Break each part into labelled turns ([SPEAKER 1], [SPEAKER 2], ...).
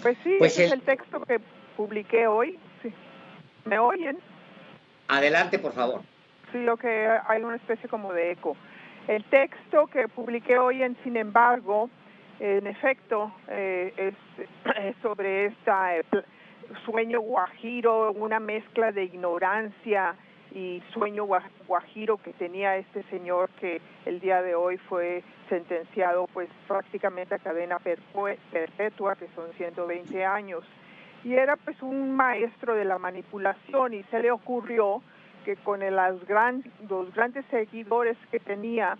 [SPEAKER 1] Pues sí,
[SPEAKER 2] Pues
[SPEAKER 1] ese es el texto que publiqué hoy. Sí. ¿Me oyen?
[SPEAKER 2] Adelante, por favor.
[SPEAKER 1] Sí, lo que hay una especie como de eco. El texto que publiqué hoy, sin embargo, en efecto, es sobre este sueño guajiro, una mezcla de ignorancia y sueño guajiro que tenía este señor que el día de hoy fue sentenciado pues prácticamente a cadena perpetua, que son 120 años. Y era pues un maestro de la manipulación y se le ocurrió que con los grandes seguidores que tenía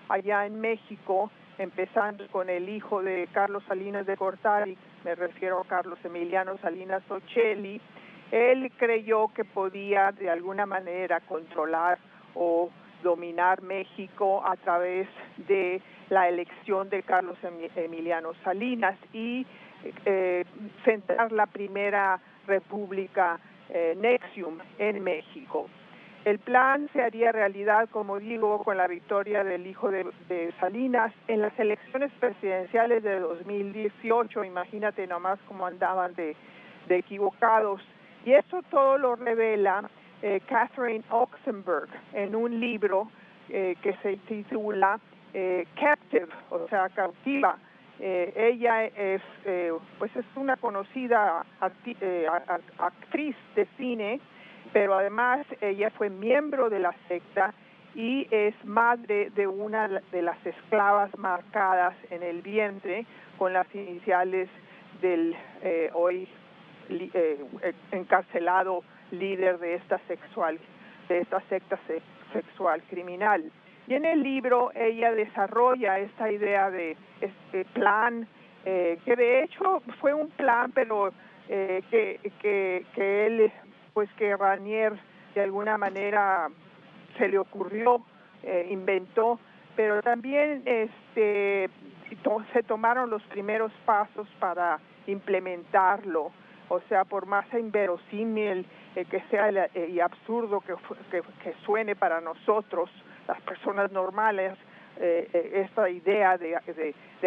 [SPEAKER 1] allá en México, empezando con el hijo de Carlos Salinas de Gortari, me refiero a Carlos Emiliano Salinas Ocelli, él creyó que podía de alguna manera controlar o dominar México a través de la elección de Carlos Emiliano Salinas y centrar la primera república Nexium en México. El plan se haría realidad, como digo, con la victoria del hijo de Salinas en las elecciones presidenciales de 2018. Imagínate nomás cómo andaban de equivocados. Y eso todo lo revela Catherine Oxenberg en un libro que se titula Captive, o sea, cautiva. Ella pues es una conocida actriz de cine, pero además ella fue miembro de la secta y es madre de una de las esclavas marcadas en el vientre con las iniciales del hoy encarcelado líder de esta secta sexual criminal. Y en el libro ella desarrolla esta idea de este plan, que de hecho fue un plan, pero que él, pues que Ranier de alguna manera se le ocurrió, inventó, pero también se tomaron los primeros pasos para implementarlo. O sea, por más inverosímil que sea y absurdo que suene para nosotros, las personas normales, esta idea de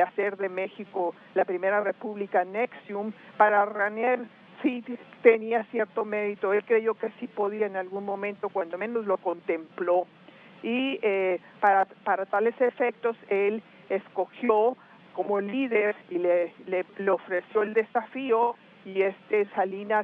[SPEAKER 1] hacer de México la primera república Nexium, para Ranier sí tenía cierto mérito. Él creyó que sí podía en algún momento, cuando menos lo contempló. Y para tales efectos, él escogió como líder y le ofreció el desafío, y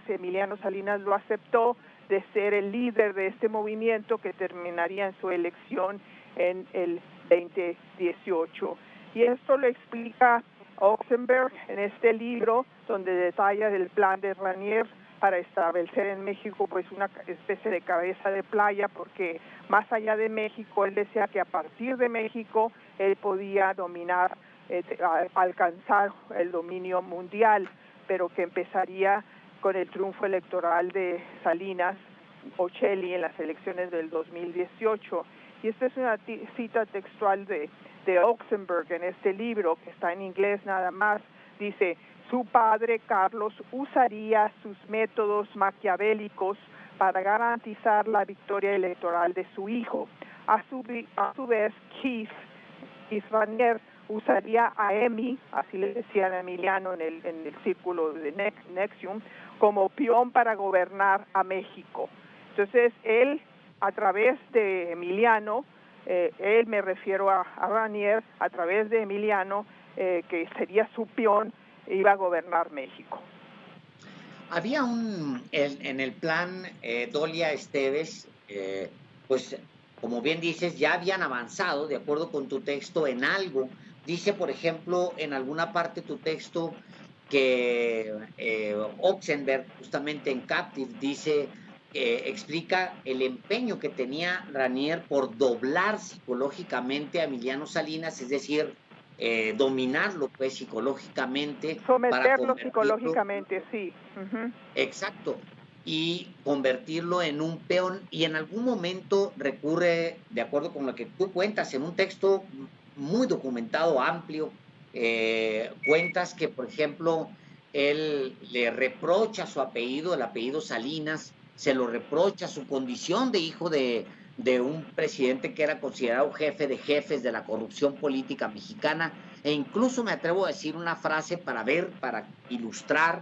[SPEAKER 1] Emiliano Salinas lo aceptó, de ser el líder de este movimiento que terminaría en su elección en el 2018. Y esto lo explica Oxenberg en este libro, donde detalla el plan de Ranier para establecer en México pues una especie de cabeza de playa, porque más allá de México, él decía que a partir de México él podía dominar, alcanzar el dominio mundial, pero que empezaría con el triunfo electoral de Salinas Ocelli en las elecciones del 2018. Y esta es una cita textual de Oxenberg en este libro, que está en inglés nada más. Dice: su padre Carlos usaría sus métodos maquiavélicos para garantizar la victoria electoral de su hijo. A su vez, Keith Ranier usaría a Emi, así le decían a Emiliano en el círculo de Nexium, como peón para gobernar a México. Entonces, él, a través de Emiliano, él, me refiero a Ranier, a través de Emiliano, que sería su peón, iba a gobernar México.
[SPEAKER 2] Había en el plan, Dolia Esteves, pues como bien dices, ya habían avanzado, de acuerdo con tu texto, en algo. Dice, por ejemplo, en alguna parte tu texto que Oxenberg, justamente en Captive, dice, explica el empeño que tenía Ranier por doblar psicológicamente a Emiliano Salinas, es decir, dominarlo pues psicológicamente,
[SPEAKER 1] someterlo psicológicamente, sí.
[SPEAKER 2] Exacto, y convertirlo en un peón, y en algún momento recurre, de acuerdo con lo que tú cuentas, en un texto muy documentado, amplio, cuentas que, por ejemplo, él le reprocha su apellido, el apellido Salinas, se lo reprocha su condición de hijo de un presidente que era considerado jefe de jefes de la corrupción política mexicana, e incluso me atrevo a decir una frase para ilustrar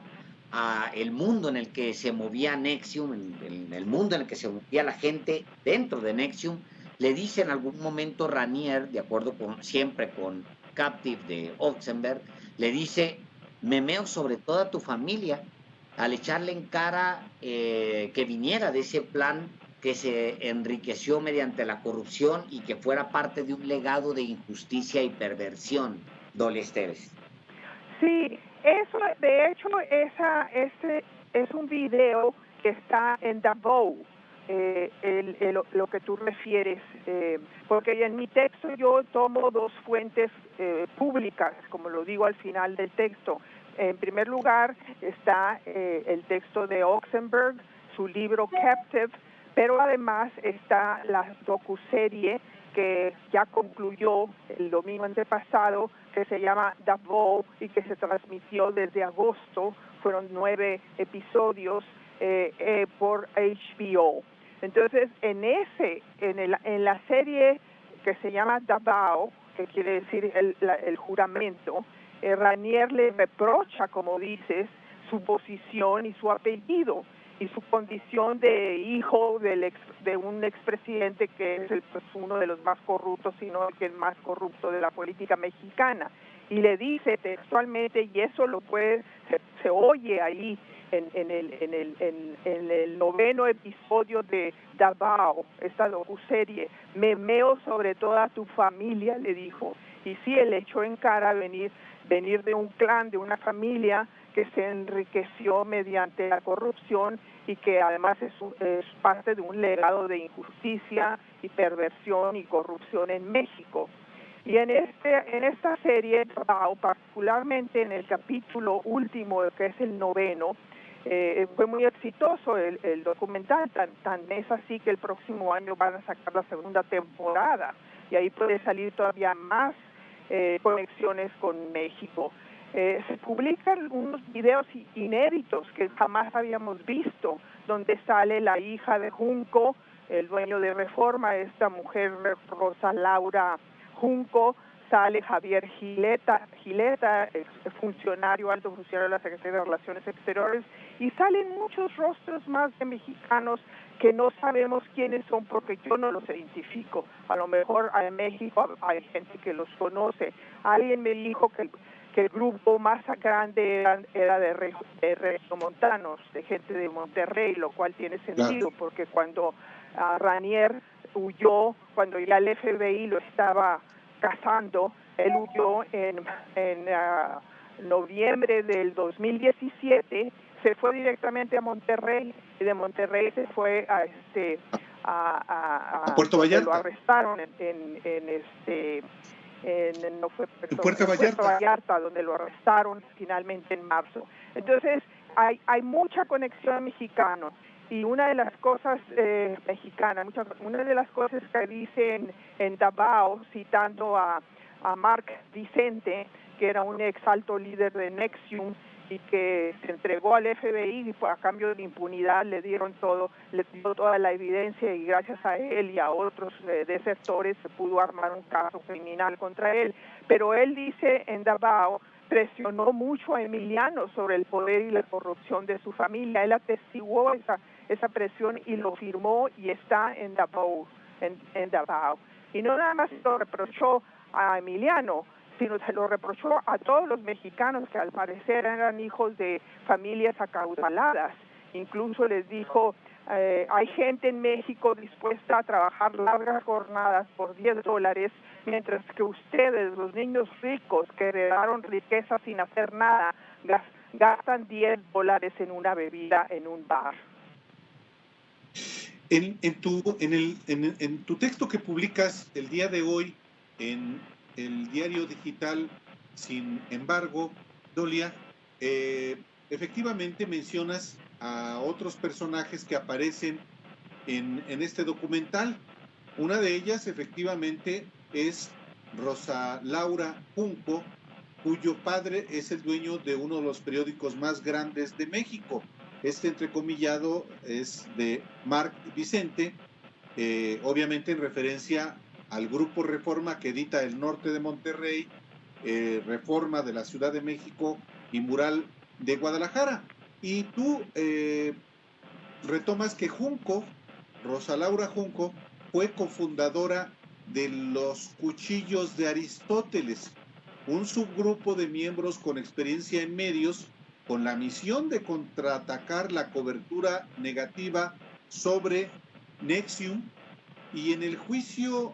[SPEAKER 2] el mundo en el que se movía Nexium, el mundo en el que se movía la gente dentro de Nexium. Le dice en algún momento Ranier, de acuerdo siempre con Captive de Oxenberg, le dice: me meo sobre toda tu familia, al echarle en cara que viniera de ese plan que se enriqueció mediante la corrupción y que fuera parte de un legado de injusticia y perversión, Dolia Esteves.
[SPEAKER 1] Sí, eso, de hecho, este es un video que está en Davao, lo que tú refieres, porque en mi texto yo tomo dos fuentes públicas, como lo digo al final del texto. En primer lugar está el texto de Oxenberg, su libro Captive, pero además está la docuserie que ya concluyó el domingo antepasado, que se llama Davao y que se transmitió desde agosto. Fueron 9 episodios por HBO. Entonces, en la serie que se llama Davao, que quiere decir el juramento, Ranier le reprocha, como dices, su posición y su apellido y su condición de hijo de un expresidente que es pues, uno de los más corruptos, sino el que es más corrupto de la política mexicana. Y le dice textualmente, y eso se oye ahí en el 9º episodio de Davao, esta docuserie: me meo sobre toda tu familia, le dijo. Y sí, él echó en cara venir de un clan, de una familia que se enriqueció mediante la corrupción y que además es parte de un legado de injusticia y perversión y corrupción en México. Y en esta serie, particularmente en el capítulo último, que es el 9º, fue muy exitoso el documental, tan es así que el próximo año van a sacar la segunda temporada y ahí puede salir todavía más conexiones con México. Se publican unos videos inéditos que jamás habíamos visto, donde sale la hija de Junco, el dueño de Reforma, esta mujer Rosa Laura Junco, sale Javier Gileta, alto funcionario de la Secretaría de Relaciones Exteriores, y salen muchos rostros más de mexicanos que no sabemos quiénes son porque yo no los identifico. A lo mejor en México hay gente que los conoce. Alguien me dijo que el grupo más grande era de regiomontanos, de gente de Monterrey, lo cual tiene sentido, porque cuando Ranier huyó, cuando ya el FBI lo estaba cazando, él huyó en noviembre del 2017, se fue directamente a Monterrey, y de Monterrey se fue a
[SPEAKER 3] Puerto Vallarta.
[SPEAKER 1] Lo arrestaron Puerto Vallarta, donde lo arrestaron finalmente en marzo. Entonces, hay mucha conexión mexicana. Y una de las cosas una de las cosas que dice en Davao, citando a Mark Vicente, que era un ex alto líder de Nexium y que se entregó al FBI y a cambio de impunidad le dio toda la evidencia, y gracias a él y a otros desertores se pudo armar un caso criminal contra él. Pero él dice en Davao, presionó mucho a Emiliano sobre el poder y la corrupción de su familia. Él atestiguó esa presión y lo firmó y está en Davao. Y no nada más lo reprochó a Emiliano, sino se lo reprochó a todos los mexicanos que al parecer eran hijos de familias acaudaladas. Incluso les dijo, hay gente en México dispuesta a trabajar largas jornadas por $10, mientras que ustedes, los niños ricos que heredaron riqueza sin hacer nada, gastan $10 en una bebida en un bar.
[SPEAKER 3] En tu texto que publicas el día de hoy en el diario digital, sin embargo, Dolia, efectivamente mencionas a otros personajes que aparecen en este documental. Una de ellas, efectivamente, es Rosa Laura Junco, cuyo padre es el dueño de uno de los periódicos más grandes de México. Este entrecomillado es de Mark Vicente, obviamente en referencia al Grupo Reforma, que edita El Norte de Monterrey Reforma de la Ciudad de México y Mural de Guadalajara. Y tú retomas que Junco, Rosa Laura Junco, fue cofundadora de los Cuchillos de Aristóteles, un subgrupo de miembros con experiencia en medios con la misión de contraatacar la cobertura negativa sobre NXIVM. Y en el juicio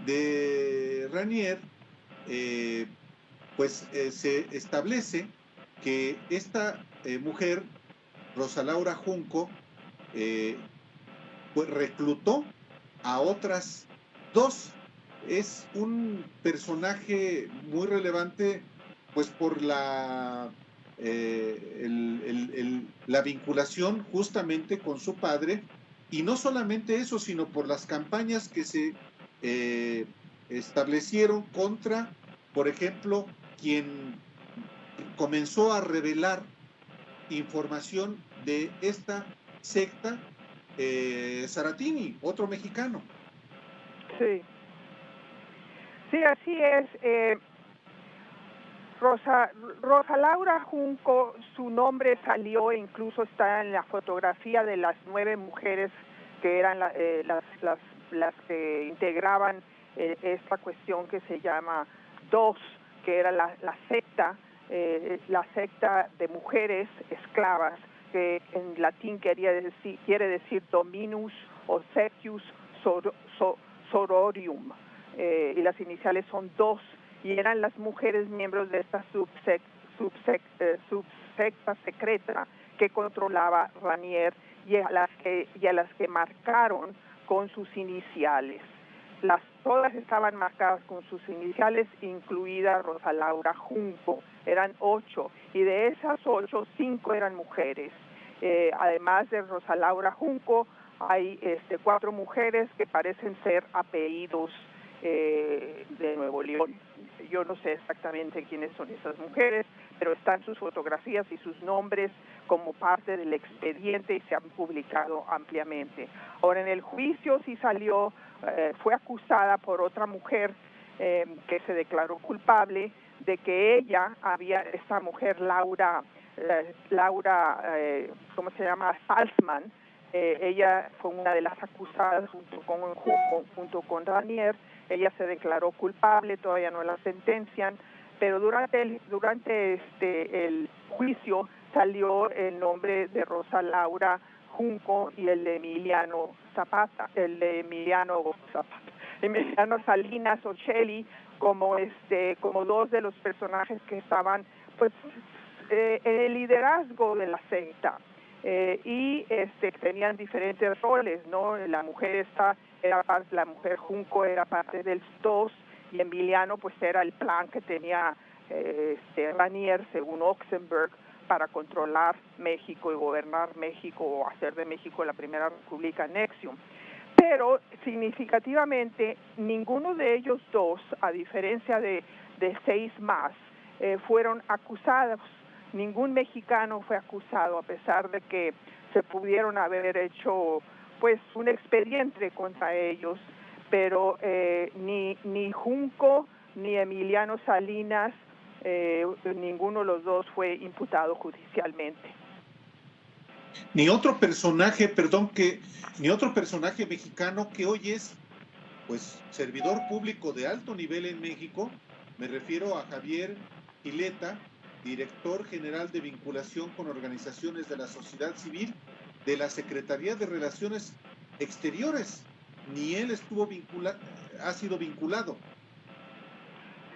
[SPEAKER 3] de Ranier, se establece que esta mujer, Rosa Laura Junco, pues reclutó a otras dos. Es un personaje muy relevante, pues por la vinculación justamente con su padre, y no solamente eso, sino por las campañas que se establecieron contra, por ejemplo, quien comenzó a revelar información de esta secta, Saratini, otro mexicano.
[SPEAKER 1] Sí, sí, así es. Rosa Laura Junco, su nombre salió, incluso está en la fotografía de las 9 mujeres que eran las que integraban esta cuestión que se llama DOS, que era la secta de mujeres esclavas, que en latín quiere decir Dominus o Sectius Sororium, y las iniciales son DOS, y eran las mujeres miembros de esta subsecta secreta que controlaba Ranier, y a las que marcaron con sus iniciales. Todas estaban marcadas con sus iniciales, incluida Rosa Laura Junco. Eran 8, y de esas 8, 5 eran mujeres. Además de Rosa Laura Junco, hay 4 mujeres que parecen ser apellidos de Nuevo León. Yo no sé exactamente quiénes son esas mujeres, pero están sus fotografías y sus nombres como parte del expediente y se han publicado ampliamente. Ahora, en el juicio sí salió, fue acusada por otra mujer que se declaró culpable de que esta mujer Laura, ¿cómo se llama? Salzman. Ella fue una de las acusadas junto con Ranier. Ella se declaró culpable, todavía no la sentencian, pero durante el juicio salió el nombre de Rosa Laura Junco y el de Emiliano Salinas Ocelli como dos de los personajes que estaban pues en el liderazgo de la secta. Y tenían diferentes roles, ¿no? La mujer la mujer Junco era parte del STOS, y Emiliano pues era el plan que tenía Ranier, según Oxenberg, para controlar México y gobernar México, o hacer de México la primera república NXIVM. Pero significativamente ninguno de ellos dos, a diferencia de 6 más, fueron acusados. Ningún mexicano fue acusado, a pesar de que se pudieron haber hecho pues un expediente contra ellos, pero ni Junco ni Emiliano Salinas, ninguno de los dos fue imputado judicialmente.
[SPEAKER 3] Ni otro personaje mexicano que hoy es pues servidor público de alto nivel en México. Me refiero a Javier Gileta, director general de vinculación con organizaciones de la sociedad civil de la Secretaría de Relaciones Exteriores. Ni él ha sido vinculado.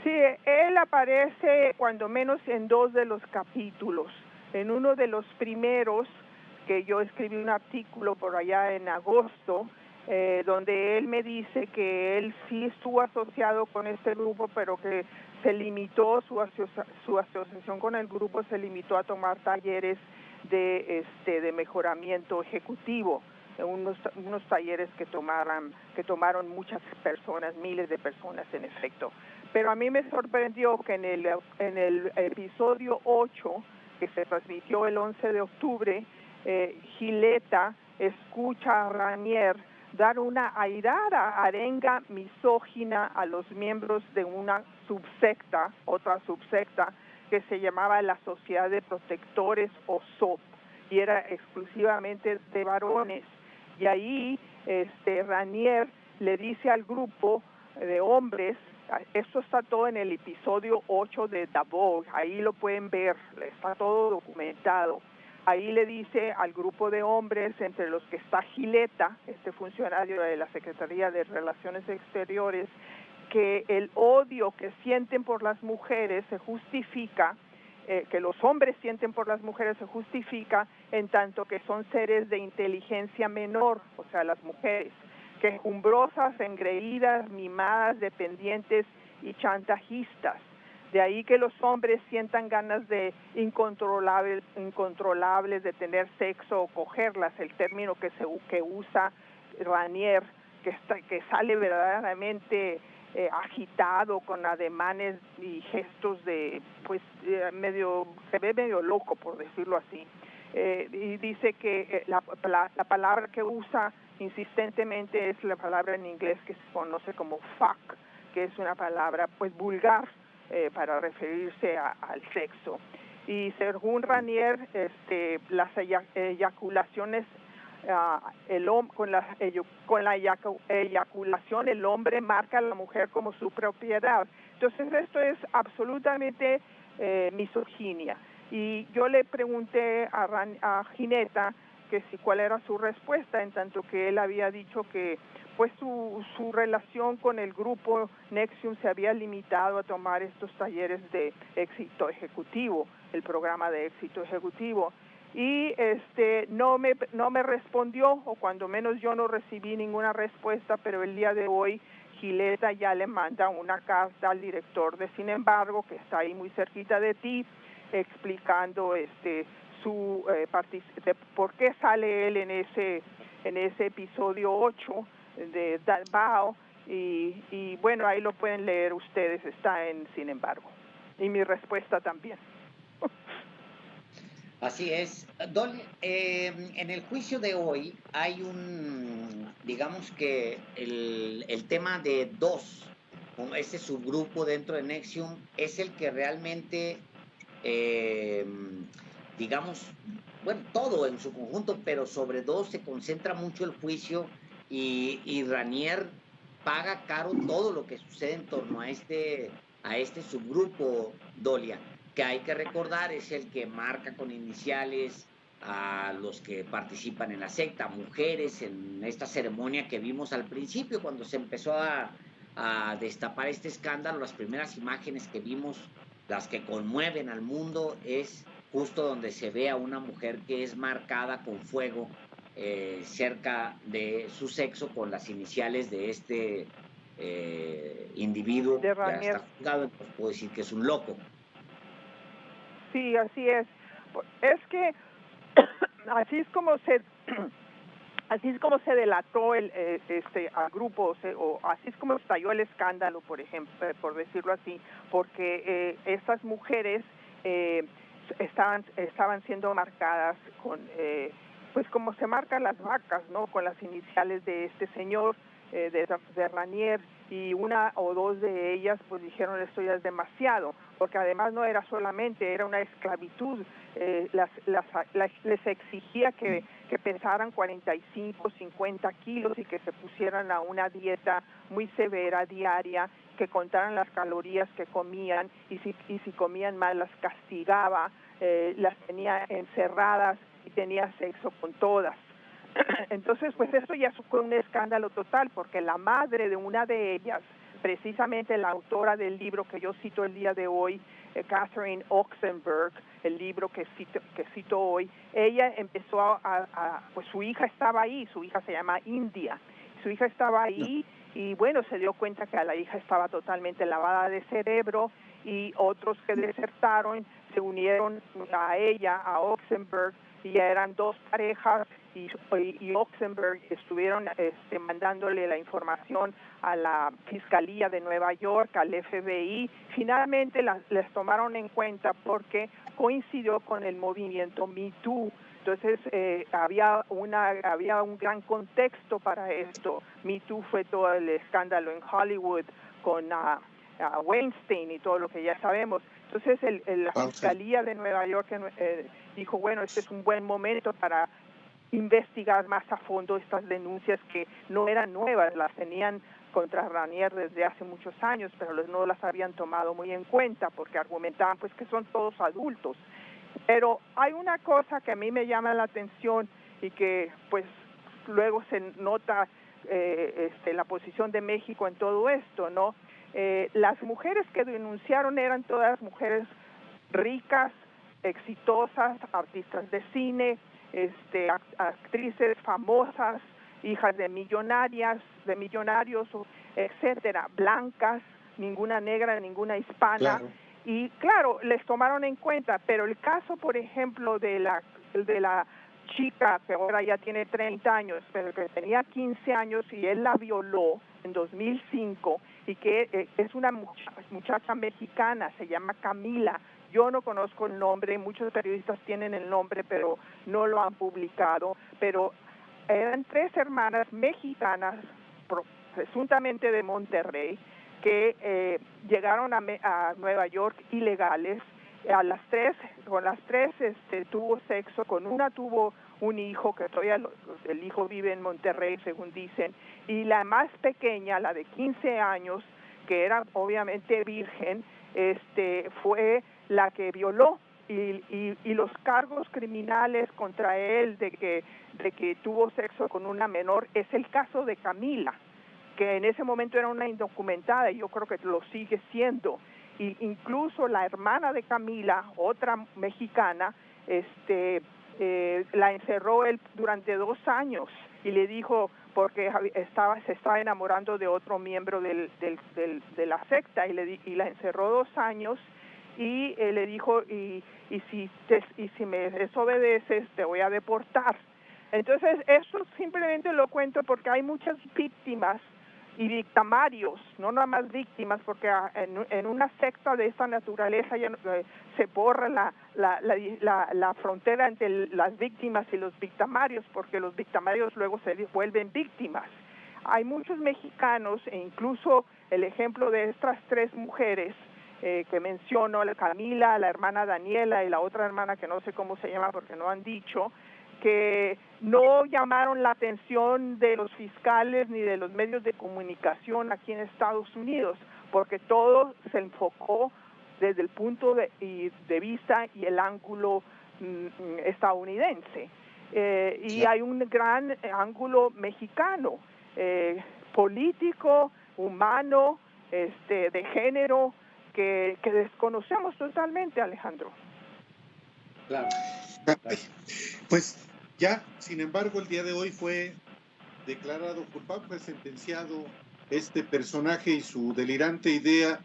[SPEAKER 1] Sí, él aparece cuando menos en 2 de los capítulos. En uno de los primeros, que yo escribí un artículo por allá en agosto, donde él me dice que él sí estuvo asociado con este grupo, pero que se limitó, su asociación con el grupo se limitó a tomar talleres de mejoramiento ejecutivo, unos talleres que tomaron muchas personas, miles de personas en efecto. Pero a mí me sorprendió que en el episodio 8, que se transmitió el 11 de octubre, Gileta escucha a Ranier dar una airada arenga misógina a los miembros de una subsecta, otra subsecta, que se llamaba la Sociedad de Protectores o SOP, y era exclusivamente de varones. Y ahí Ranier le dice al grupo de hombres, esto está todo en el episodio 8 de The Vogue, ahí lo pueden ver, está todo documentado. Ahí le dice al grupo de hombres, entre los que está Gileta, funcionario de la Secretaría de Relaciones Exteriores, que el odio que sienten por las mujeres se justifica, que los hombres sienten por las mujeres se justifica en tanto que son seres de inteligencia menor, o sea, las mujeres, quejumbrosas, engreídas, mimadas, dependientes y chantajistas. De ahí que los hombres sientan ganas de incontrolables de tener sexo o cogerlas, el término que usa Ranier, que sale verdaderamente agitado, con ademanes y gestos de, pues, se ve medio loco, por decirlo así. Y dice que la palabra que usa insistentemente es la palabra en inglés que se conoce como fuck, que es una palabra pues vulgar para referirse al sexo. Y según Ranier, las eyaculaciones, con la eyaculación el hombre marca a la mujer como su propiedad. Entonces esto es absolutamente misoginia. Y yo le pregunté a Gineta que cuál era su respuesta, en tanto que él había dicho que pues su relación con el grupo Nexium se había limitado a tomar estos talleres de éxito ejecutivo, el programa de éxito ejecutivo. Y no me respondió, o cuando menos yo no recibí ninguna respuesta, pero el día de hoy Gileta ya le manda una carta al director de Sin embargo, que está ahí muy cerquita de ti, explicando por qué sale él en ese episodio 8 de Dalbao, y bueno, ahí lo pueden leer ustedes, está en Sin embargo, y mi respuesta también.
[SPEAKER 2] Así es. Dolly, en el juicio de hoy hay digamos que el tema de dos, ese subgrupo dentro de Nexium, es el que realmente, digamos, bueno, todo en su conjunto, pero sobre dos se concentra mucho el juicio y Ranier paga caro todo lo que sucede en torno a este subgrupo, Dolia, que hay que recordar es el que marca con iniciales a los que participan en la secta, mujeres, en esta ceremonia que vimos al principio cuando se empezó a destapar este escándalo. Las primeras imágenes que vimos, las que conmueven al mundo, es justo donde se ve a una mujer que es marcada con fuego cerca de su sexo con las iniciales de este individuo que ya está juzgado, entonces puedo decir que es un loco.
[SPEAKER 1] Sí, así es. Es que así es como se delató al grupo, o así es como estalló el escándalo, por ejemplo, por decirlo así, porque estas mujeres estaban siendo marcadas con, pues como se marcan las vacas, ¿no? Con las iniciales de este señor, de Ranier, y una o dos de ellas pues dijeron esto ya es demasiado, porque además no era solamente, era una esclavitud, les exigía que pesaran 45, 50 kilos y que se pusieran a una dieta muy severa diaria, que contaran las calorías que comían, y si comían mal las castigaba, las tenía encerradas y tenía sexo con todas. Entonces, pues esto ya fue un escándalo total, porque la madre de una de ellas, precisamente la autora del libro que yo cito el día de hoy, Catherine Oxenberg, el libro que cito hoy, ella empezó pues su hija estaba ahí, su hija se llama India, su hija estaba ahí y bueno, se dio cuenta que a la hija estaba totalmente lavada de cerebro, y otros que desertaron se unieron a ella, a Oxenberg, y ya eran dos parejas, y Oxenberg estuvieron mandándole la información a la Fiscalía de Nueva York, al FBI. Finalmente les tomaron en cuenta porque coincidió con el movimiento Me Too. Entonces había un gran contexto para esto. Me Too fue todo el escándalo en Hollywood con a Weinstein y todo lo que ya sabemos. Entonces la Fiscalía de Nueva York dijo, bueno, este es un buen momento para investigar más a fondo estas denuncias que no eran nuevas, las tenían contra Ranier desde hace muchos años, pero no las habían tomado muy en cuenta porque argumentaban pues que son todos adultos. Pero hay una cosa que a mí me llama la atención y que pues luego se nota la posición de México en todo esto, ¿no? Las mujeres que denunciaron eran todas mujeres ricas, exitosas, artistas de cine, actrices famosas, hijas de millonarios, etcétera, blancas, ninguna negra, ninguna hispana.
[SPEAKER 3] Claro.
[SPEAKER 1] Y claro, les tomaron en cuenta, pero el caso, por ejemplo, de la chica que ahora ya tiene 30 años, pero que tenía 15 años y él la violó en 2005 y que es una muchacha mexicana, se llama Camila. Yo no conozco el nombre, muchos periodistas tienen el nombre, pero no lo han publicado, pero eran 3 hermanas mexicanas, presuntamente de Monterrey, que llegaron a Nueva York ilegales. Con las tres tuvo sexo, con una tuvo un hijo, que todavía el hijo vive en Monterrey, según dicen, y la más pequeña, la de 15 años, que era obviamente virgen, fue la que violó, y los cargos criminales contra él de que tuvo sexo con una menor es el caso de Camila, que en ese momento era una indocumentada y yo creo que lo sigue siendo. Y incluso la hermana de Camila, otra mexicana, la encerró él durante 2 años y le dijo, porque se estaba enamorando de otro miembro de la secta, y la encerró 2 años y le dijo, y si me desobedeces te voy a deportar. Entonces eso simplemente lo cuento porque hay muchas víctimas y victimarios, no nada más víctimas, porque en una secta de esta naturaleza ya se borra la frontera entre las víctimas y los victimarios, porque los victimarios luego se vuelven víctimas. Hay muchos mexicanos, e incluso el ejemplo de estas 3 mujeres que menciono, la Camila, la hermana Daniela y la otra hermana que no sé cómo se llama porque no han dicho, que no llamaron la atención de los fiscales ni de los medios de comunicación aquí en Estados Unidos, porque todo se enfocó desde el punto de vista y el ángulo estadounidense. Y hay un gran ángulo mexicano, político, humano, de género, que desconocemos totalmente, Alejandro.
[SPEAKER 2] Claro.
[SPEAKER 3] Pues ya, sin embargo, el día de hoy fue declarado culpable, fue sentenciado este personaje y su delirante idea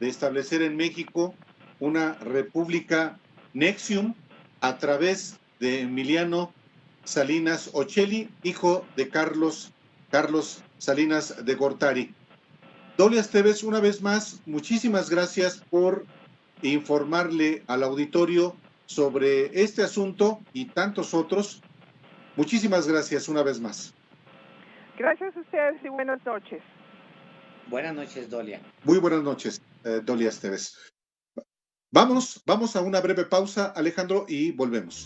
[SPEAKER 3] de establecer en México una república Nexium a través de Emiliano Salinas Ocelli, hijo de Carlos Salinas de Gortari. Dolia Esteves, una vez más, muchísimas gracias por informarle al auditorio sobre este asunto y tantos otros. Muchísimas gracias una vez más.
[SPEAKER 1] Gracias a ustedes y buenas noches.
[SPEAKER 2] Buenas noches, Dolia.
[SPEAKER 3] Muy buenas noches, Dolia Esteves. Vamos a una breve pausa, Alejandro, y volvemos.